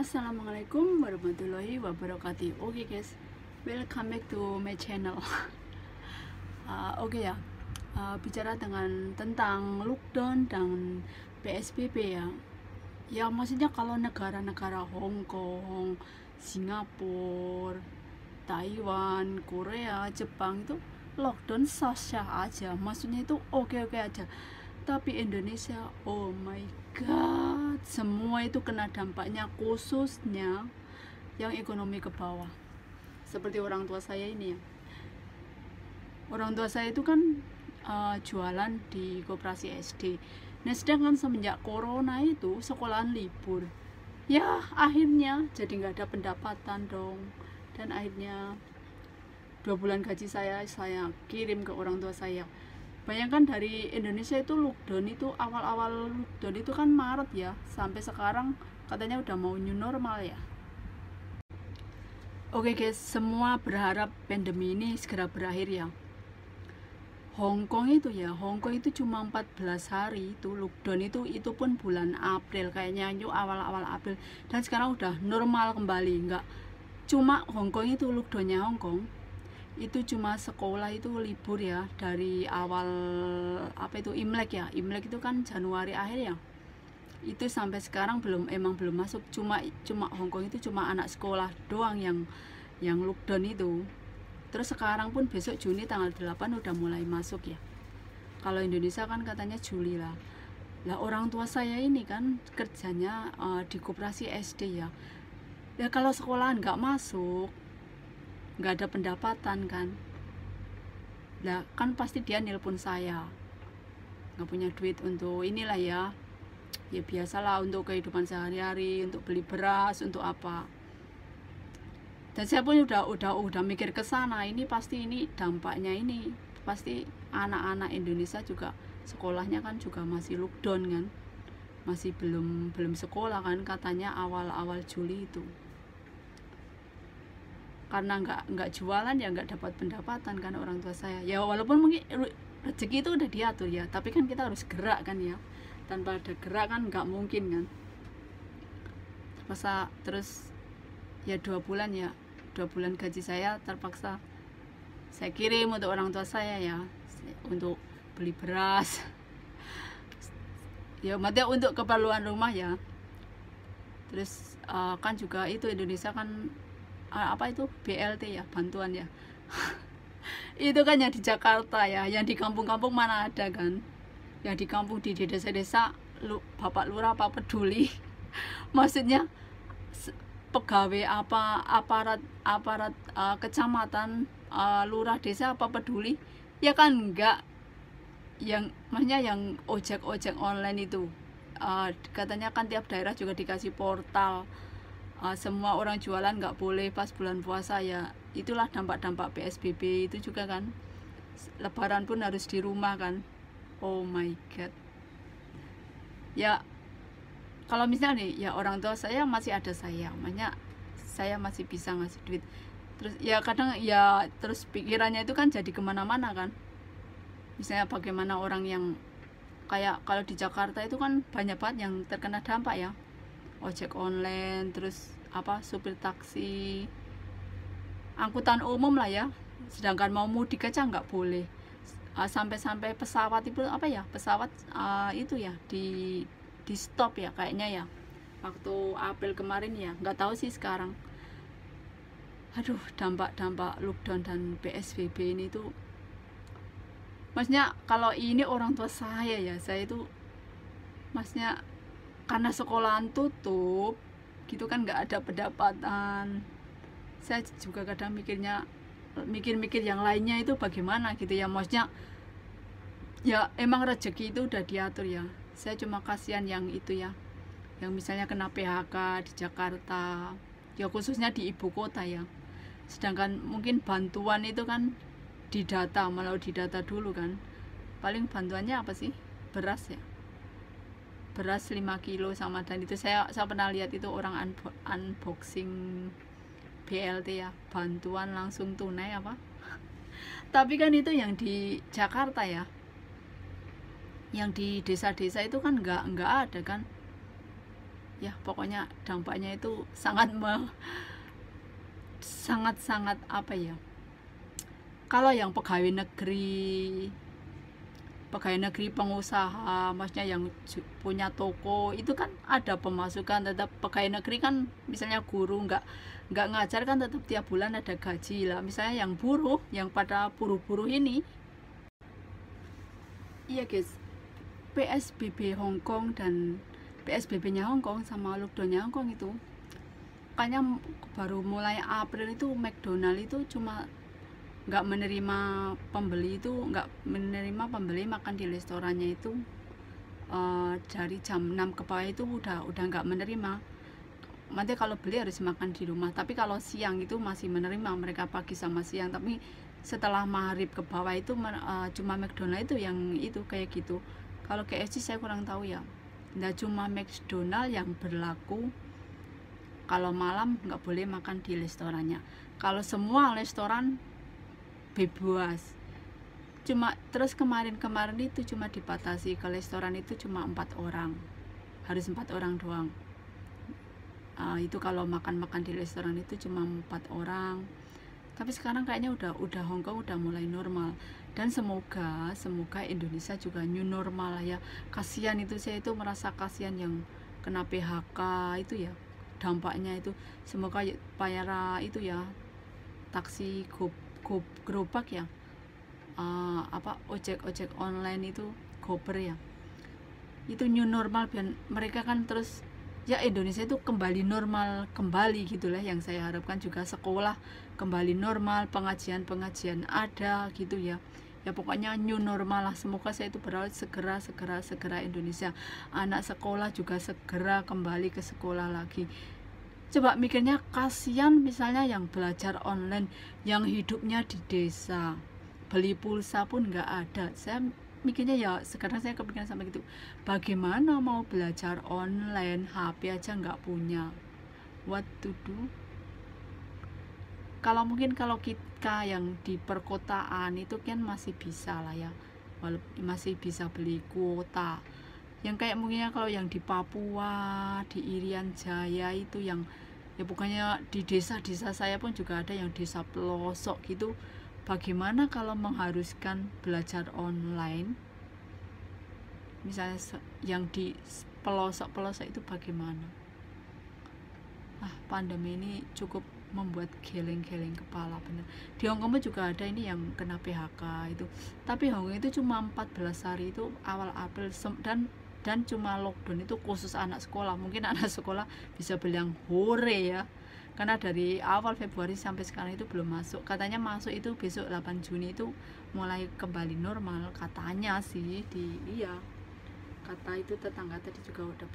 Assalamualaikum warahmatullahi wabarakatuh. Oke guys, welcome back to my channel. Oke ya, bicara tentang lockdown dan PSBB ya. Ya maksudnya kalau negara-negara Hong Kong, Singapura, Taiwan, Korea, Jepang itu lockdown sah-sah aja. Maksudnya itu oke-oke aja. Tapi Indonesia, oh my god, semua itu kena dampaknya, khususnya yang ekonomi ke bawah. Seperti orang tua saya ini ya. Orang tua saya itu kan jualan di koperasi SD. Nah sedangkan semenjak corona itu sekolahan libur. Ya akhirnya jadi nggak ada pendapatan dong. Dan akhirnya 2 bulan gaji saya kirim ke orang tua saya. Bayangkan dari Indonesia itu lockdown itu awal-awal lockdown itu kan Maret ya, sampai sekarang katanya udah mau new normal ya. Oke guys, semua berharap pandemi ini segera berakhir ya. Hong Kong itu cuma 14 hari itu lockdown, itu pun bulan April kayaknya, itu awal-awal April, dan sekarang udah normal kembali. Enggak cuma Hong Kong itu lockdownnya, Hong Kong itu cuma sekolah itu libur ya dari awal Imlek ya. Imlek itu kan Januari akhir ya, itu sampai sekarang belum masuk. Cuma Hong Kong itu cuma anak sekolah doang yang lockdown itu. Terus sekarang pun besok Juni tanggal 8 udah mulai masuk ya. Kalau Indonesia kan katanya Juli lah. Lah orang tua saya ini kan kerjanya di koperasi SD ya. Ya kalau sekolahan nggak masuk, nggak ada pendapatan kan. Lah kan pasti dia nelpon saya, nggak punya duit untuk inilah ya biasalah untuk kehidupan sehari-hari, untuk beli beras, untuk apa. Dan saya pun udah mikir ke sana, ini pasti ini dampaknya, ini pasti anak-anak Indonesia juga sekolahnya kan juga masih lockdown kan, masih belum sekolah kan katanya awal Juli itu. Karena nggak jualan ya nggak dapat pendapatan kan orang tua saya ya. Walaupun mungkin rezeki itu udah diatur ya, tapi kan kita harus gerak kan ya. Tanpa ada gerak kan nggak mungkin kan. Terus ya 2 bulan gaji saya terpaksa saya kirim untuk orang tua saya ya, untuk beli beras ya, maksudnya untuk keperluan rumah ya. Terus kan juga itu Indonesia kan itu BLT ya, bantuan ya. Itu kan yang di Jakarta ya, yang di kampung-kampung mana ada kan. Yang di kampung, di desa-desa, Bapak Lurah apa peduli. Maksudnya pegawai aparat kecamatan, lurah desa apa peduli ya kan enggak. Maksudnya yang ojek online itu katanya kan tiap daerah juga dikasih portal. Semua orang jualan nggak boleh pas bulan puasa ya. Itulah dampak-dampak PSBB itu juga kan. Lebaran pun harus di rumah kan. Oh my god ya. Kalau misalnya nih ya orang tua saya masih ada saya, makanya saya masih bisa ngasih duit. Terus ya kadang ya terus pikirannya itu kan jadi kemana-mana kan. Misalnya bagaimana orang yang kayak kalau di Jakarta itu kan banyak banget yang terkena dampak ya, ojek online, terus supir taksi, angkutan umum lah ya. Sedangkan mau mudik aja nggak boleh. Sampai pesawat itu pesawat itu ya di stop ya kayaknya ya, waktu April kemarin ya, nggak tahu sih sekarang. Aduh, dampak lockdown dan PSBB ini tuh, maksudnya kalau ini orang tua saya ya, saya itu maksudnya karena sekolahan tutup gitu kan, nggak ada pendapatan. Saya juga kadang mikir yang lainnya itu bagaimana gitu ya. Maksudnya ya emang rezeki itu udah diatur ya. Saya cuma kasihan yang itu ya, yang misalnya kena PHK di Jakarta ya, khususnya di ibu kota ya. Sedangkan mungkin bantuan itu kan didata dulu kan. Paling bantuannya apa sih, beras ya, beras 5 kilo sama, dan itu saya pernah lihat itu orang unboxing BLT ya, bantuan langsung tunai apa. Tapi kan itu yang di Jakarta ya, yang di desa-desa itu kan nggak ada kan ya pokoknya dampaknya itu sangat apa ya, kalau yang pegawai negeri pengusaha, maksudnya yang punya toko itu kan ada pemasukan tetap. Pegawai negeri kan misalnya guru nggak ngajar kan tetap tiap bulan ada gaji lah. Misalnya yang buruh, yang pada buruh-buruh ini, iya guys, PSBB Hongkong dan PSBB-nya Hongkong sama lockdown-nya Hongkong itu kayaknya baru mulai April itu McDonald itu cuma nggak menerima pembeli makan di restorannya itu dari jam 6 ke bawah itu udah nggak menerima. Nanti kalau beli harus makan di rumah, tapi kalau siang itu masih menerima, mereka pagi sama siang. Tapi setelah maghrib ke bawah itu cuma McDonald itu yang itu kayak gitu. Kalau KFC saya kurang tahu ya. Nah, cuma McDonald yang berlaku kalau malam nggak boleh makan di restorannya. Kalau semua restoran bebas. Terus kemarin itu cuma dibatasi ke restoran itu cuma 4 orang, harus 4 orang doang. Itu kalau makan di restoran itu cuma 4 orang. Tapi sekarang kayaknya udah Hongkong udah mulai normal, dan semoga Indonesia juga new normal lah ya. Kasihan itu, saya itu merasa kasihan yang kena PHK itu ya, dampaknya itu. Semoga para itu ya, taksi gerobak ya, ojek online itu, gober ya, itu new normal biar mereka kan terus ya Indonesia itu kembali normal kembali gitulah. Yang saya harapkan juga sekolah kembali normal, pengajian ada gitu ya. Ya pokoknya new normal lah. Semoga saya itu berharap segera Indonesia, anak sekolah juga segera kembali ke sekolah lagi. Coba mikirnya, kasihan misalnya yang belajar online, yang hidupnya di desa, beli pulsa pun nggak ada. Saya mikirnya ya, sekarang saya kepikiran sampai gitu, bagaimana mau belajar online, HP aja nggak punya, what to do. Kalau kita yang di perkotaan itu kan masih bisa lah ya, masih bisa beli kuota. Yang kayak mungkinnya kalau yang di Papua, di Irian Jaya itu yang ya bukannya di desa saya pun juga ada yang desa pelosok gitu. Bagaimana kalau mengharuskan belajar online, misalnya yang di pelosok itu bagaimana? Pandemi ini cukup membuat geleng-geleng kepala bener. Di Hongkong juga ada ini yang kena PHK itu, tapi Hongkong itu cuma 14 hari itu awal April, dan cuma lockdown itu khusus anak sekolah. Mungkin anak sekolah bisa bilang hore ya, karena dari awal Februari sampai sekarang itu belum masuk. Katanya masuk itu besok 8 Juni itu mulai kembali normal katanya sih. Iya, kata itu tetangga tadi juga udah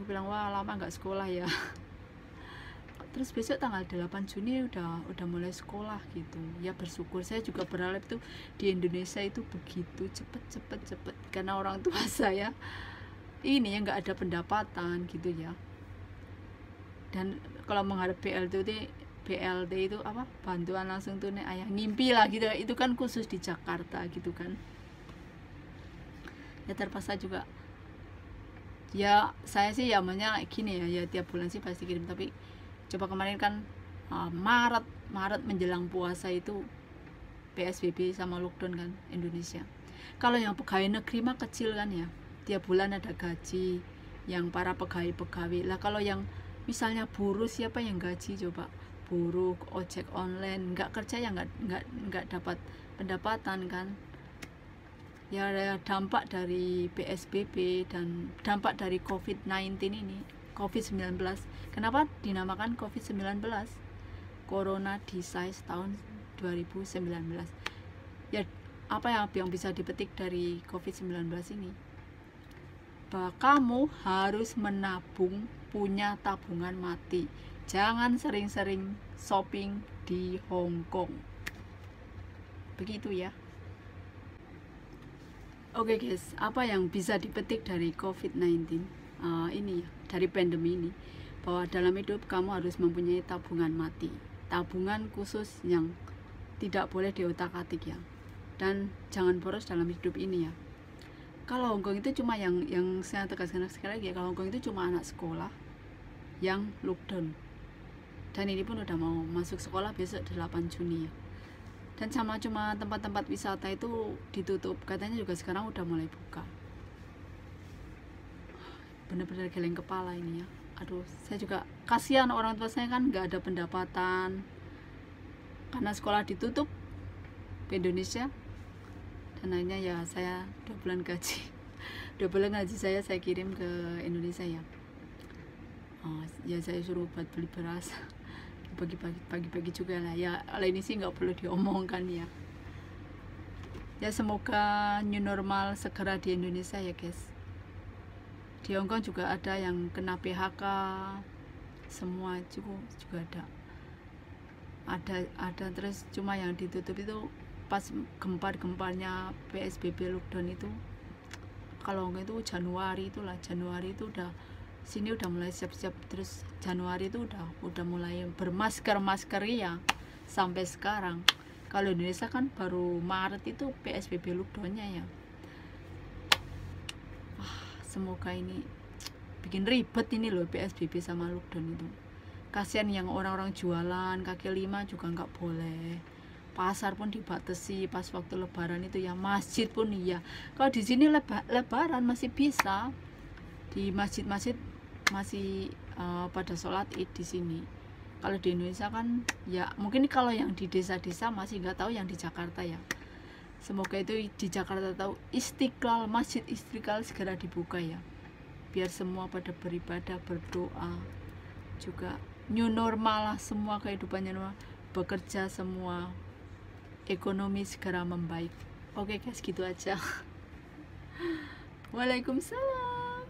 bilang wah lama nggak sekolah ya. Terus besok tanggal 8 Juni udah mulai sekolah gitu ya. Bersyukur. Saya juga berharap tuh di Indonesia itu begitu cepet, karena orang tua saya ini ya nggak ada pendapatan gitu ya. Dan kalau mengharap BLT itu apa, bantuan langsung tunai ayah, ngimpi lah gitu. Itu kan khusus di Jakarta gitu kan ya. Terpaksa juga ya, saya sih ya maunya gini ya tiap bulan sih pasti kirim. Tapi coba kemarin kan Maret menjelang puasa itu PSBB sama lockdown kan Indonesia. Kalau yang pegawai negeri mah kecil kan ya, tiap bulan ada gaji yang para pegawai lah. Kalau yang misalnya buruh, siapa yang gaji coba? Buruh, ojek online, nggak kerja ya nggak dapat pendapatan kan ya. Dampak dari PSBB dan dampak dari COVID-19 ini, COVID-19. Kenapa dinamakan COVID-19? Corona Disease tahun 2019 ya. Apa yang bisa dipetik dari COVID-19 ini? Bahwa kamu harus menabung, punya tabungan mati. Jangan sering-sering shopping di Hongkong. Begitu ya. Oke guys, apa yang bisa dipetik dari COVID-19 ini ya, dari pandemi ini? Bahwa dalam hidup kamu harus mempunyai tabungan mati, tabungan khusus yang tidak boleh diotak-atik ya. Dan jangan boros dalam hidup ini ya. Kalau Hongkong itu cuma yang saya tegaskan sekali lagi ya, kalau Hongkong itu cuma anak sekolah, yang lockdown. Dan ini pun udah mau masuk sekolah besok 8 Juni ya. Dan sama cuma tempat-tempat wisata itu ditutup, katanya juga sekarang udah mulai buka. Bener-bener geleng kepala ini ya. Aduh, saya juga kasihan, orang tua saya kan nggak ada pendapatan karena sekolah ditutup di Indonesia. Dan akhirnya ya saya 2 bulan gaji 2 bulan gaji saya kirim ke Indonesia ya. Ya saya suruh buat beli beras, pagi-pagi juga lah ya. Hal ini sih nggak perlu diomongkan ya. Ya semoga new normal segera di Indonesia ya guys. Di Hongkong juga ada yang kena PHK, semua juga ada terus, cuma yang ditutup itu pas gempar-gemparnya PSBB lockdown itu. Kalau Hongkong itu Januari itu udah sini udah mulai siap-siap, terus Januari itu udah mulai bermasker ya sampai sekarang. Kalau Indonesia kan baru Maret itu PSBB lockdownnya ya. Semoga ini bikin ribet ini loh PSBB sama lockdown itu. Kasihan yang orang-orang jualan kaki lima juga nggak boleh. Pasar pun dibatasi pas waktu lebaran itu ya, masjid pun iya. Kalau di sini lebaran masih bisa, di masjid-masjid masih pada sholat id di sini. Kalau di Indonesia kan ya mungkin kalau yang di desa-desa masih nggak tahu, yang di Jakarta ya. Semoga itu di Jakarta tahu Masjid Istiqlal segera dibuka ya, biar semua pada beribadah, berdoa. Juga new normal lah, semua kehidupannya normal, bekerja semua, ekonomi segera membaik. Oke guys, gitu aja. Waalaikumsalam.